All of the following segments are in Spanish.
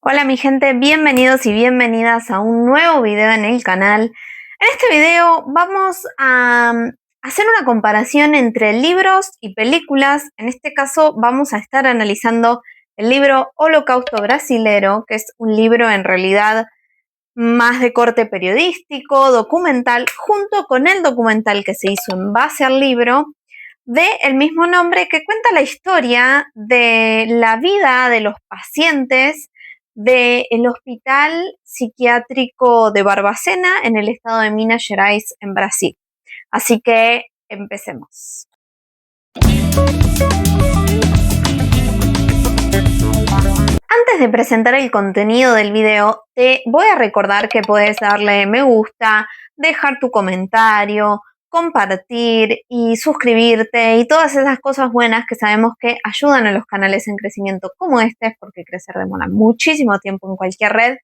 Hola mi gente, bienvenidos y bienvenidas a un nuevo video en el canal. En este video vamos a hacer una comparación entre libros y películas. En este caso vamos a estar analizando el libro Holocausto Brasilero, que es un libro en realidad más de corte periodístico, documental, junto con el documental que se hizo en base al libro del mismo nombre, que cuenta la historia de la vida de los pacientes del Hospital Psiquiátrico de Barbacena en el estado de Minas Gerais, en Brasil. Así que empecemos. Antes de presentar el contenido del video, te voy a recordar que puedes darle me gusta, dejar tu comentario, compartir y suscribirte y todas esas cosas buenas que sabemos que ayudan a los canales en crecimiento como este, porque crecer demora muchísimo tiempo en cualquier red.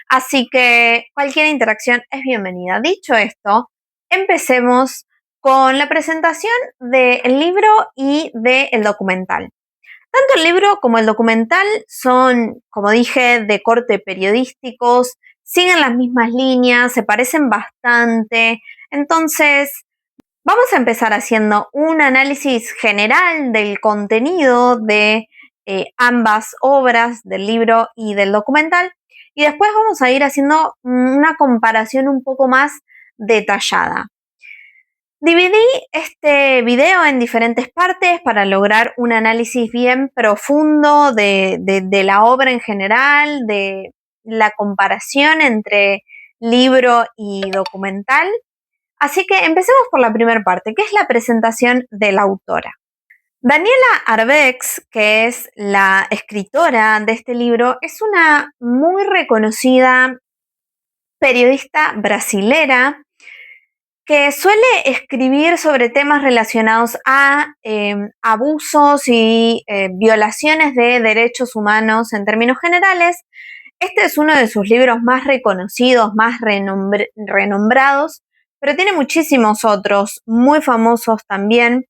Así que cualquier interacción es bienvenida. Dicho esto, empecemos con la presentación del libro y del documental. Tanto el libro como el documental son, como dije, de corte periodísticos, siguen las mismas líneas, se parecen bastante. Entonces, vamos a empezar haciendo un análisis general del contenido de ambas obras, del libro y del documental, y después vamos a ir haciendo una comparación un poco más detallada. Dividí este video en diferentes partes para lograr un análisis bien profundo de la obra en general, de la comparación entre libro y documental. Así que empecemos por la primera parte, que es la presentación de la autora. Daniela Arbex, que es la escritora de este libro, es una muy reconocida periodista brasilera que suele escribir sobre temas relacionados a abusos y violaciones de derechos humanos en términos generales. Este es uno de sus libros más reconocidos, más renombrados, pero tiene muchísimos otros muy famosos también.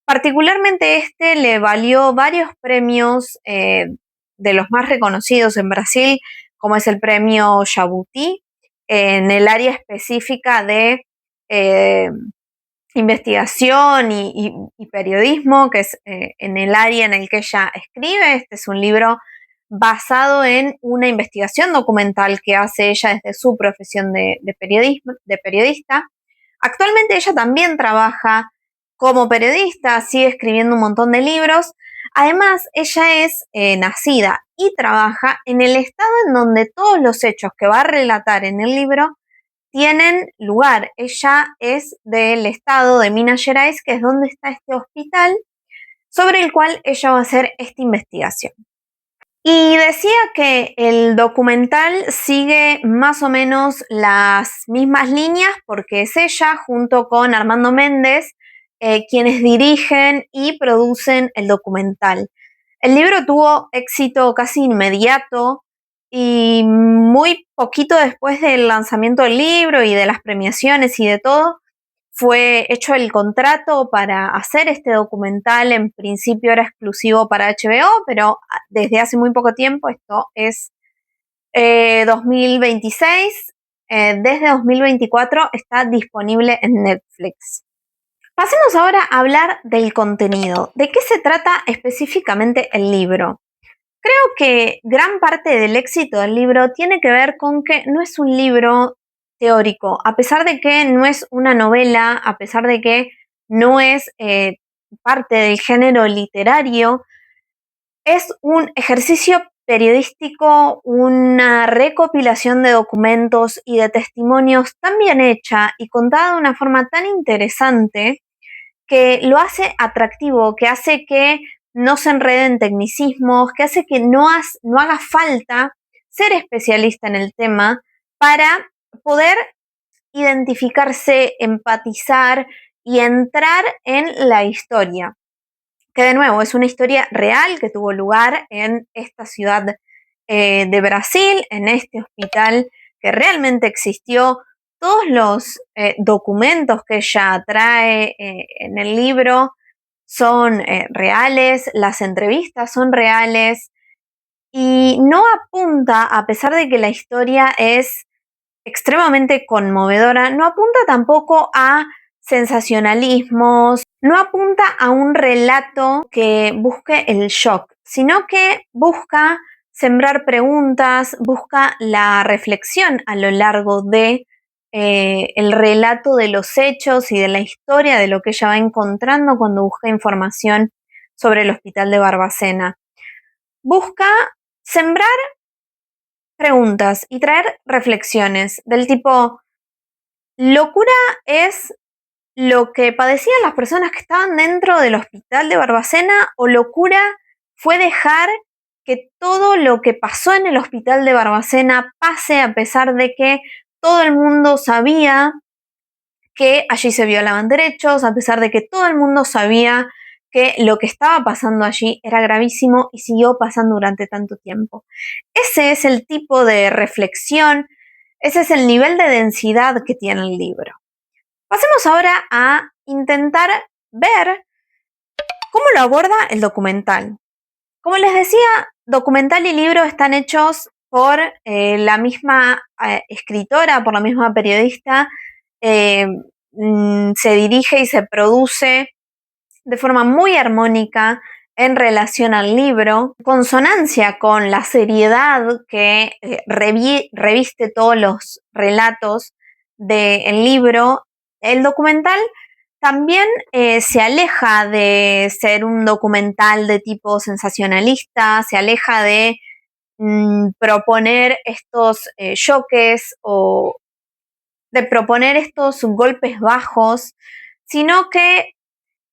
Particularmente este le valió varios premios de los más reconocidos en Brasil, como es el premio Jabuti, en el área específica de eh, investigación y periodismo, que es en el área en el que ella escribe. Este es un libro basado en una investigación documental que hace ella desde su profesión de periodista. Actualmente ella también trabaja como periodista, sigue escribiendo un montón de libros. Además, ella es nacida y trabaja en el estado en donde todos los hechos que va a relatar en el libro tienen lugar. Ella es del estado de Minas Gerais, que es donde está este hospital, sobre el cual ella va a hacer esta investigación. Y decía que el documental sigue más o menos las mismas líneas porque es ella junto con Armando Méndez quienes dirigen y producen el documental. El libro tuvo éxito casi inmediato y muy poquito después del lanzamiento del libro y de las premiaciones y de todo, fue hecho el contrato para hacer este documental. En principio era exclusivo para HBO, pero desde hace muy poco tiempo, esto es 2026, desde 2024 está disponible en Netflix. Pasemos ahora a hablar del contenido. ¿De qué se trata específicamente el libro? Creo que gran parte del éxito del libro tiene que ver con que no es un libro teórico, a pesar de que no es una novela, a pesar de que no es parte del género literario, es un ejercicio periodístico, una recopilación de documentos y de testimonios tan bien hecha y contada de una forma tan interesante que lo hace atractivo, que hace que no se enreden tecnicismos, que hace que no haga falta ser especialista en el tema para poder identificarse, empatizar y entrar en la historia. Que de nuevo es una historia real que tuvo lugar en esta ciudad de Brasil, en este hospital que realmente existió. Todos los documentos que ella trae en el libro son reales, las entrevistas son reales y no apunta, a pesar de que la historia es extremadamente conmovedora, no apunta tampoco a sensacionalismos, no apunta a un relato que busque el shock, sino que busca sembrar preguntas, busca la reflexión a lo largo de el relato de los hechos y de la historia de lo que ella va encontrando cuando busca información sobre el hospital de Barbacena. Busca sembrar preguntas y traer reflexiones del tipo, locura es lo que padecían las personas que estaban dentro del hospital de Barbacena, o locura fue dejar que todo lo que pasó en el hospital de Barbacena pase a pesar de que todo el mundo sabía que allí se violaban derechos, a pesar de que todo el mundo sabía que lo que estaba pasando allí era gravísimo y siguió pasando durante tanto tiempo. Ese es el tipo de reflexión, ese es el nivel de densidad que tiene el libro. Pasemos ahora a intentar ver cómo lo aborda el documental. Como les decía, documental y libro están hechos por la misma escritora, por la misma periodista, se dirige y se produce de forma muy armónica en relación al libro, consonancia con la seriedad que reviste todos los relatos del libro. El documental también se aleja de ser un documental de tipo sensacionalista, se aleja de proponer estos choques o de proponer estos golpes bajos, sino que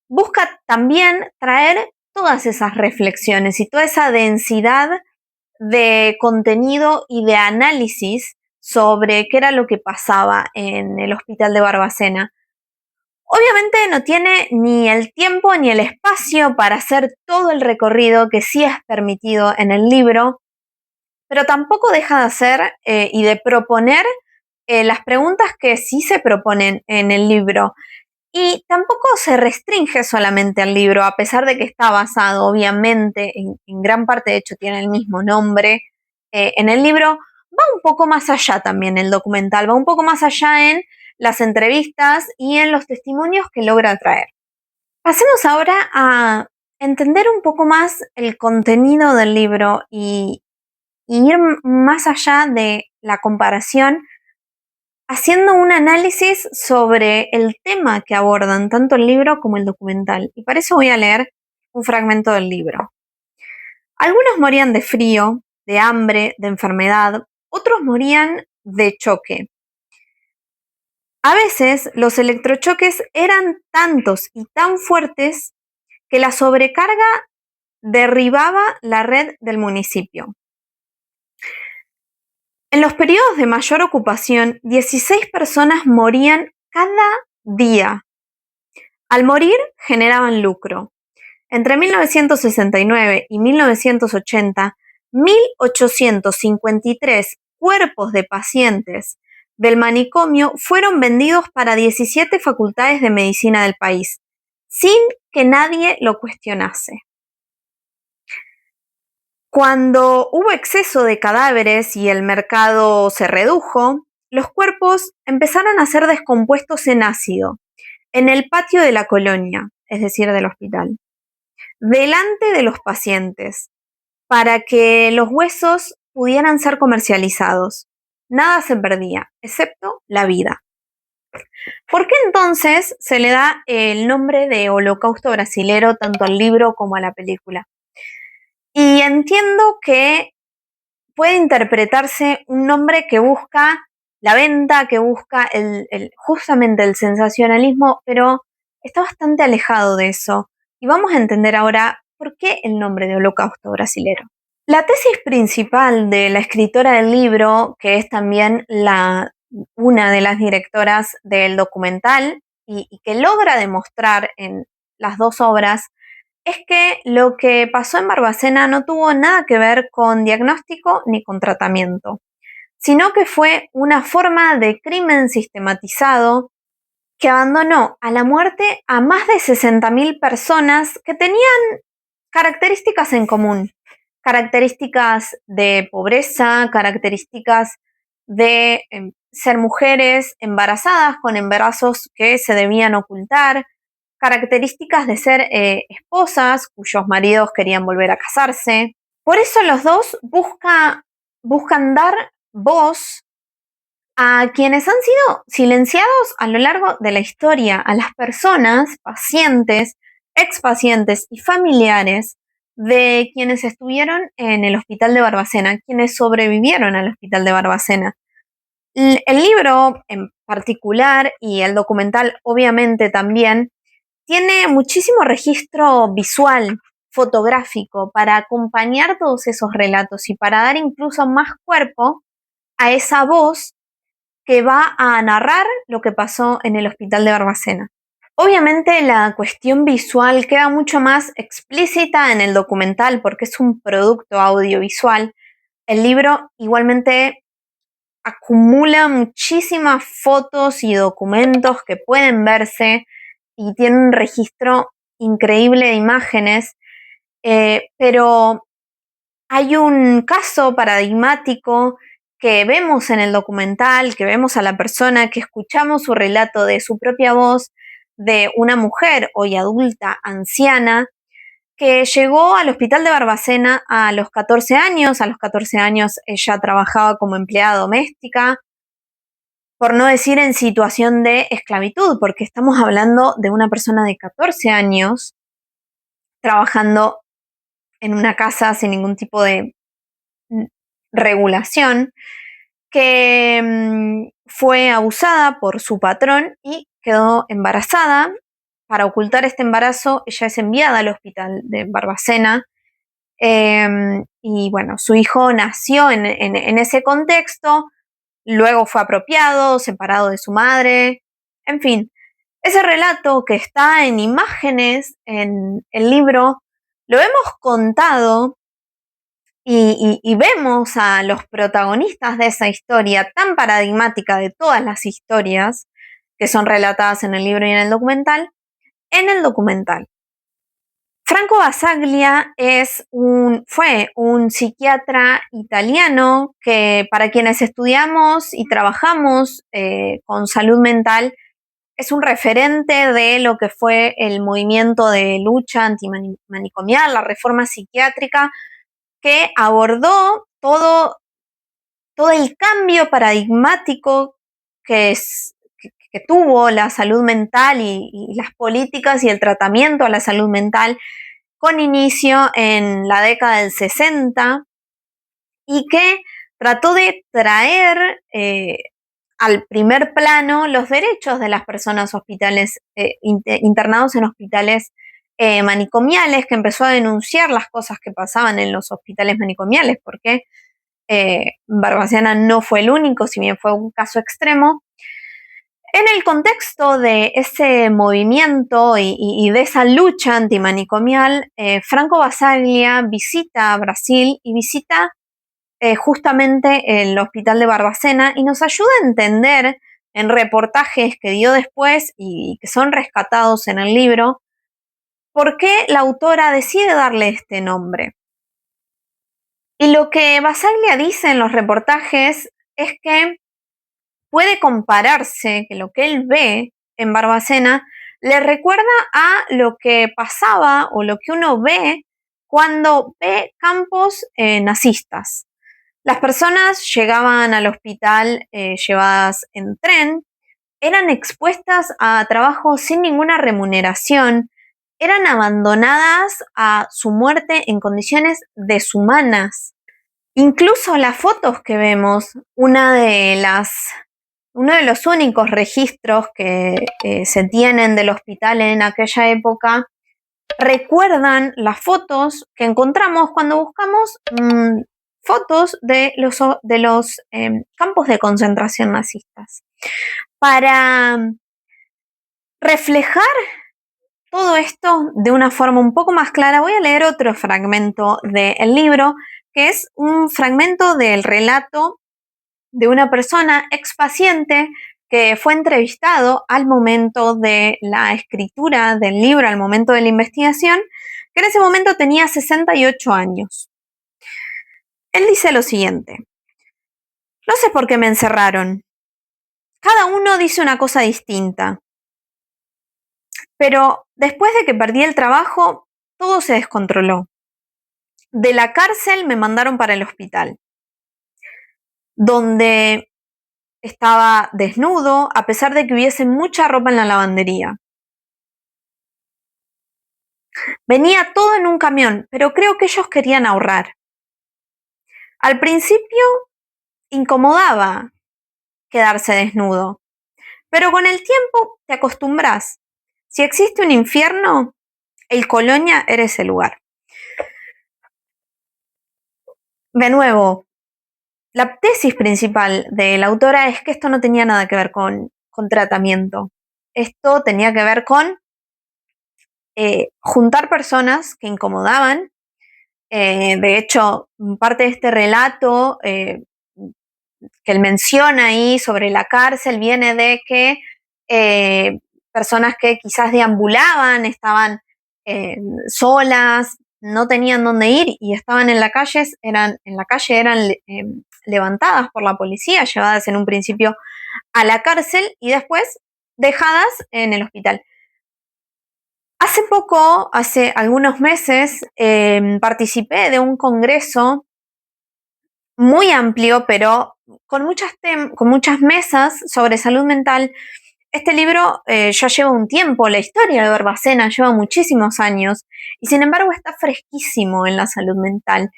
busca también traer todas esas reflexiones y toda esa densidad de contenido y de análisis sobre qué era lo que pasaba en el hospital de Barbacena. Obviamente no tiene ni el tiempo ni el espacio para hacer todo el recorrido que sí es permitido en el libro, pero tampoco deja de hacer y de proponer las preguntas que sí se proponen en el libro. Y tampoco se restringe solamente al libro, a pesar de que está basado, obviamente, en gran parte, de hecho, tiene el mismo nombre. En el libro va un poco más allá también el documental, va un poco más allá en las entrevistas y en los testimonios que logra traer. Pasemos ahora a entender un poco más el contenido del libro y ir más allá de la comparación, haciendo un análisis sobre el tema que abordan tanto el libro como el documental. Y para eso voy a leer un fragmento del libro. Algunos morían de frío, de hambre, de enfermedad, otros morían de choque. A veces los electrochoques eran tantos y tan fuertes que la sobrecarga derribaba la red del municipio. En los periodos de mayor ocupación, 16 personas morían cada día. Al morir, generaban lucro. Entre 1969 y 1980, 1.853 cuerpos de pacientes del manicomio fueron vendidos para 17 facultades de medicina del país, sin que nadie lo cuestionase. Cuando hubo exceso de cadáveres y el mercado se redujo, los cuerpos empezaron a ser descompuestos en ácido, en el patio de la colonia, es decir, del hospital, delante de los pacientes, para que los huesos pudieran ser comercializados. Nada se perdía, excepto la vida. ¿Por qué entonces se le da el nombre de Holocausto Brasilero tanto al libro como a la película? Y entiendo que puede interpretarse un nombre que busca la venta, que busca justamente el sensacionalismo, pero está bastante alejado de eso. Y vamos a entender ahora por qué el nombre de Holocausto Brasilero. La tesis principal de la escritora del libro, que es también una de las directoras del documental y que logra demostrar en las dos obras, es que lo que pasó en Barbacena no tuvo nada que ver con diagnóstico ni con tratamiento, sino que fue una forma de crimen sistematizado que abandonó a la muerte a más de 60.000 personas que tenían características en común. características de pobreza, características de ser mujeres embarazadas con embarazos que se debían ocultar, características de ser esposas cuyos maridos querían volver a casarse. Por eso los dos buscan dar voz a quienes han sido silenciados a lo largo de la historia, a las personas, pacientes, expacientes y familiares de quienes estuvieron en el hospital de Barbacena, quienes sobrevivieron al hospital de Barbacena. El libro en particular y el documental obviamente también tiene muchísimo registro visual, fotográfico, para acompañar todos esos relatos y para dar incluso más cuerpo a esa voz que va a narrar lo que pasó en el hospital de Barbacena. Obviamente la cuestión visual queda mucho más explícita en el documental porque es un producto audiovisual. El libro igualmente acumula muchísimas fotos y documentos que pueden verse y tiene un registro increíble de imágenes, pero hay un caso paradigmático que vemos en el documental, que vemos a la persona, que escuchamos su relato de su propia voz, de una mujer hoy adulta, anciana, que llegó al hospital de Barbacena a los 14 años. A los 14 años ella trabajaba como empleada doméstica, por no decir en situación de esclavitud, porque estamos hablando de una persona de 14 años trabajando en una casa sin ningún tipo de regulación, que fue abusada por su patrón y quedó embarazada. Para ocultar este embarazo, ella es enviada al hospital de Barbacena, y bueno, su hijo nació en ese contexto, luego fue apropiado, separado de su madre, en fin. Ese relato que está en imágenes en el libro, lo hemos contado y vemos a los protagonistas de esa historia tan paradigmática de todas las historias que son relatadas en el libro y en el documental, en el documental. Franco Basaglia fue un psiquiatra italiano que, para quienes estudiamos y trabajamos con salud mental, es un referente de lo que fue el movimiento de lucha antimanicomial, la reforma psiquiátrica, que abordó todo el cambio paradigmático que tuvo la salud mental y las políticas y el tratamiento a la salud mental, con inicio en la década del 60, y que trató de traer al primer plano los derechos de las personas internados en hospitales manicomiales, que empezó a denunciar las cosas que pasaban en los hospitales manicomiales, porque Barbacena no fue el único, si bien fue un caso extremo. En el contexto de ese movimiento y de esa lucha antimanicomial, Franco Basaglia visita Brasil y visita justamente el hospital de Barbacena y nos ayuda a entender en reportajes que dio después y que son rescatados en el libro, por qué la autora decide darle este nombre. Y lo que Basaglia dice en los reportajes es que puede compararse, que lo que él ve en Barbacena le recuerda a lo que pasaba o lo que uno ve cuando ve campos nazistas. Las personas llegaban al hospital llevadas en tren, eran expuestas a trabajo sin ninguna remuneración, eran abandonadas a su muerte en condiciones deshumanas. Incluso las fotos que vemos, uno de los únicos registros que se tienen del hospital en aquella época, recuerdan las fotos que encontramos cuando buscamos fotos de los campos de concentración nazistas. Para reflejar todo esto de una forma un poco más clara, voy a leer otro fragmento del libro, que es un fragmento del relato de una persona expaciente que fue entrevistado al momento de la escritura del libro, al momento de la investigación, que en ese momento tenía 68 años. Él dice lo siguiente: no sé por qué me encerraron. Cada uno dice una cosa distinta. Pero después de que perdí el trabajo, todo se descontroló. De la cárcel me mandaron para el hospital, donde estaba desnudo, a pesar de que hubiese mucha ropa en la lavandería. Venía todo en un camión, pero creo que ellos querían ahorrar. Al principio incomodaba quedarse desnudo, pero con el tiempo te acostumbras. Si existe un infierno, el Colonia era ese lugar. De nuevo, la tesis principal de la autora es que esto no tenía nada que ver con tratamiento. Esto tenía que ver con juntar personas que incomodaban. De hecho, parte de este relato que él menciona ahí sobre la cárcel viene de que personas que quizás deambulaban, estaban solas, no tenían dónde ir y estaban en la calle, eran levantadas por la policía, llevadas en un principio a la cárcel y después dejadas en el hospital. Hace poco, hace algunos meses, participé de un congreso muy amplio, pero con muchas mesas sobre salud mental. Este libro ya lleva un tiempo, la historia de Barbacena lleva muchísimos años y sin embargo está fresquísimo en la salud mental.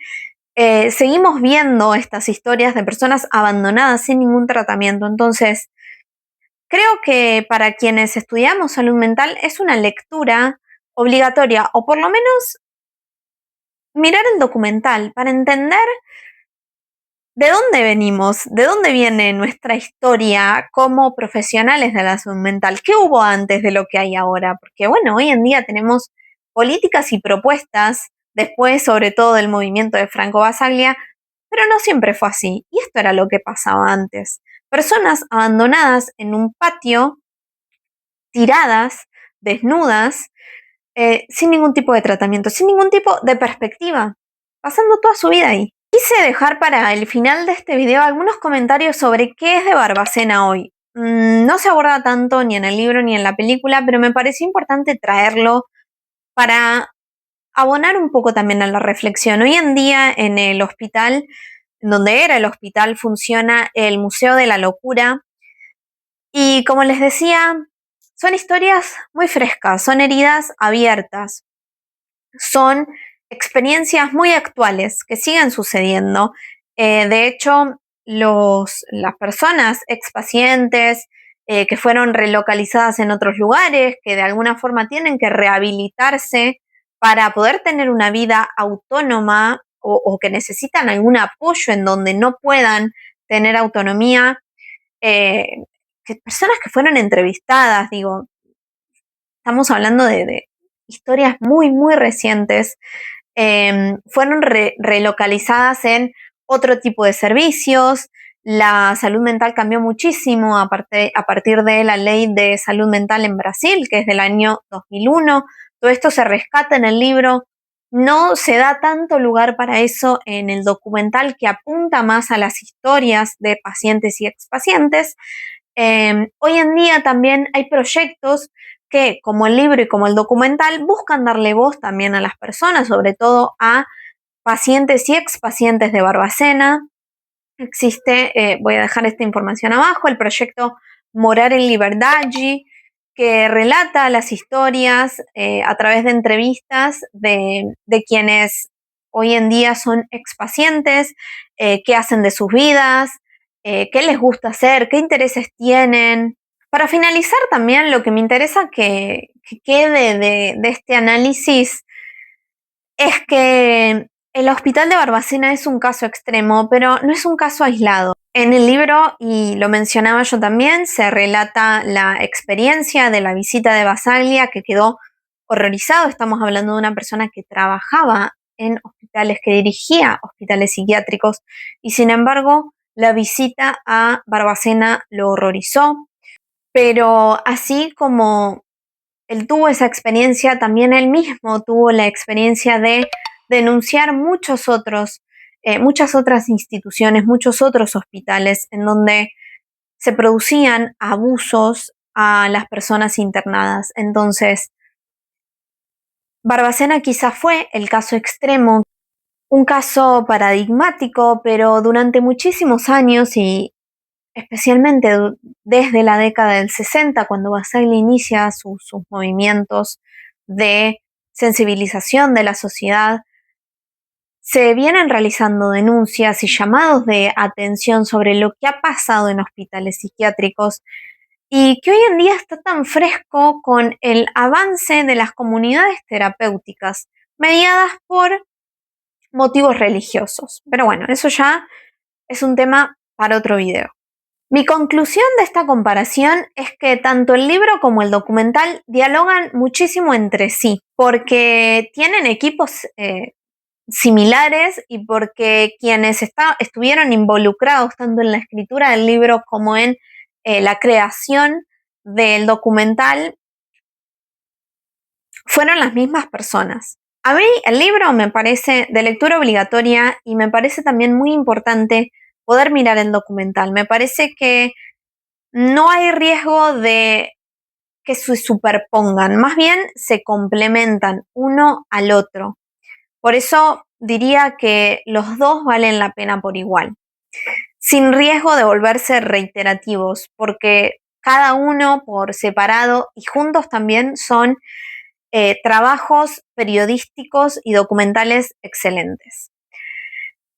Seguimos viendo estas historias de personas abandonadas sin ningún tratamiento. Entonces, creo que para quienes estudiamos salud mental es una lectura obligatoria, o por lo menos mirar el documental para entender de dónde venimos, de dónde viene nuestra historia como profesionales de la salud mental, qué hubo antes de lo que hay ahora, porque bueno, hoy en día tenemos políticas y propuestas, después sobre todo del movimiento de Franco Basaglia, pero no siempre fue así, y esto era lo que pasaba antes. Personas abandonadas en un patio, tiradas, desnudas, sin ningún tipo de tratamiento, sin ningún tipo de perspectiva, pasando toda su vida ahí. Quise dejar para el final de este video algunos comentarios sobre qué es de Barbacena hoy. No se aborda tanto ni en el libro ni en la película, pero me pareció importante traerlo para abonar un poco también a la reflexión. Hoy en día en el hospital, donde era el hospital, funciona el Museo de la Locura. Y como les decía, son historias muy frescas, son heridas abiertas, son experiencias muy actuales que siguen sucediendo. De hecho, las personas expacientes que fueron relocalizadas en otros lugares, que de alguna forma tienen que rehabilitarse para poder tener una vida autónoma o que necesitan algún apoyo en donde no puedan tener autonomía, que personas que fueron entrevistadas, digo, estamos hablando de historias muy, muy recientes, fueron relocalizadas en otro tipo de servicios. La salud mental cambió muchísimo a partir de la ley de salud mental en Brasil, que es del año 2001. Todo esto se rescata en el libro. No se da tanto lugar para eso en el documental, que apunta más a las historias de pacientes y expacientes. Hoy en día también hay proyectos que, como el libro y como el documental, buscan darle voz también a las personas, sobre todo a pacientes y expacientes de Barbacena. Existe, voy a dejar esta información abajo, el proyecto Morar en Liberdade, que relata las historias a través de entrevistas de quienes hoy en día son expacientes, qué hacen de sus vidas, qué les gusta hacer, qué intereses tienen. Para finalizar también, lo que me interesa que quede de este análisis es que el hospital de Barbacena es un caso extremo, pero no es un caso aislado. En el libro, y lo mencionaba yo también, se relata la experiencia de la visita de Basaglia, que quedó horrorizado. Estamos hablando de una persona que trabajaba en hospitales, que dirigía hospitales psiquiátricos, y sin embargo, la visita a Barbacena lo horrorizó. Pero así como él tuvo esa experiencia, también él mismo tuvo la experiencia de denunciar muchos otros muchas otras instituciones, muchos otros hospitales en donde se producían abusos a las personas internadas. Entonces, Barbacena quizás fue el caso extremo, un caso paradigmático, pero durante muchísimos años y especialmente desde la década del 60, cuando Basaglia inicia sus movimientos de sensibilización de la sociedad, se vienen realizando denuncias y llamados de atención sobre lo que ha pasado en hospitales psiquiátricos y que hoy en día está tan fresco con el avance de las comunidades terapéuticas mediadas por motivos religiosos. Pero bueno, eso ya es un tema para otro video. Mi conclusión de esta comparación es que tanto el libro como el documental dialogan muchísimo entre sí, porque tienen equipos similares y porque quienes estuvieron involucrados tanto en la escritura del libro como en la creación del documental fueron las mismas personas. A mí el libro me parece de lectura obligatoria y me parece también muy importante poder mirar el documental. Me parece que no hay riesgo de que se superpongan, más bien se complementan uno al otro. Por eso diría que los dos valen la pena por igual, sin riesgo de volverse reiterativos, porque cada uno por separado y juntos también son trabajos periodísticos y documentales excelentes.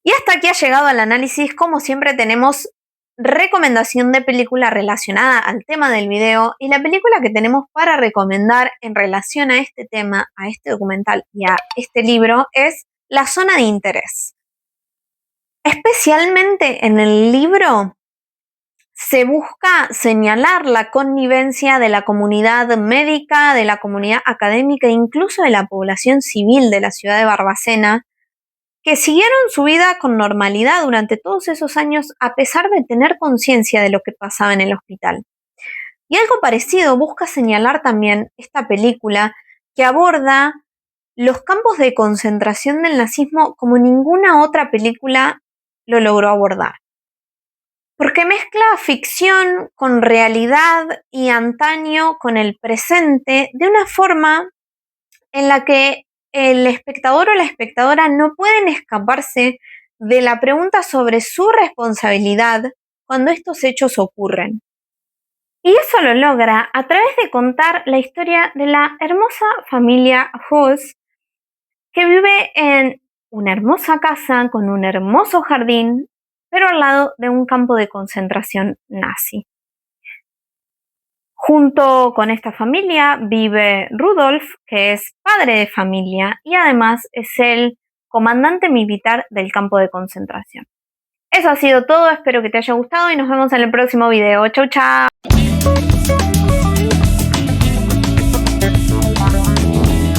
Y hasta aquí ha llegado el análisis. Como siempre tenemos recomendación de película relacionada al tema del video y la película que tenemos para recomendar en relación a este tema, a este documental y a este libro es La Zona de Interés. Especialmente en el libro se busca señalar la connivencia de la comunidad médica, de la comunidad académica e incluso de la población civil de la ciudad de Barbacena, que siguieron su vida con normalidad durante todos esos años a pesar de tener conciencia de lo que pasaba en el hospital. Y algo parecido busca señalar también esta película que aborda los campos de concentración del nazismo como ninguna otra película lo logró abordar. Porque mezcla ficción con realidad y antaño con el presente de una forma en la que el espectador o la espectadora no pueden escaparse de la pregunta sobre su responsabilidad cuando estos hechos ocurren. Y eso lo logra a través de contar la historia de la hermosa familia Hoss, que vive en una hermosa casa con un hermoso jardín, pero al lado de un campo de concentración nazi. Junto con esta familia vive Rudolf, que es padre de familia y además es el comandante militar del campo de concentración. Eso ha sido todo, espero que te haya gustado y nos vemos en el próximo video. Chau, chau.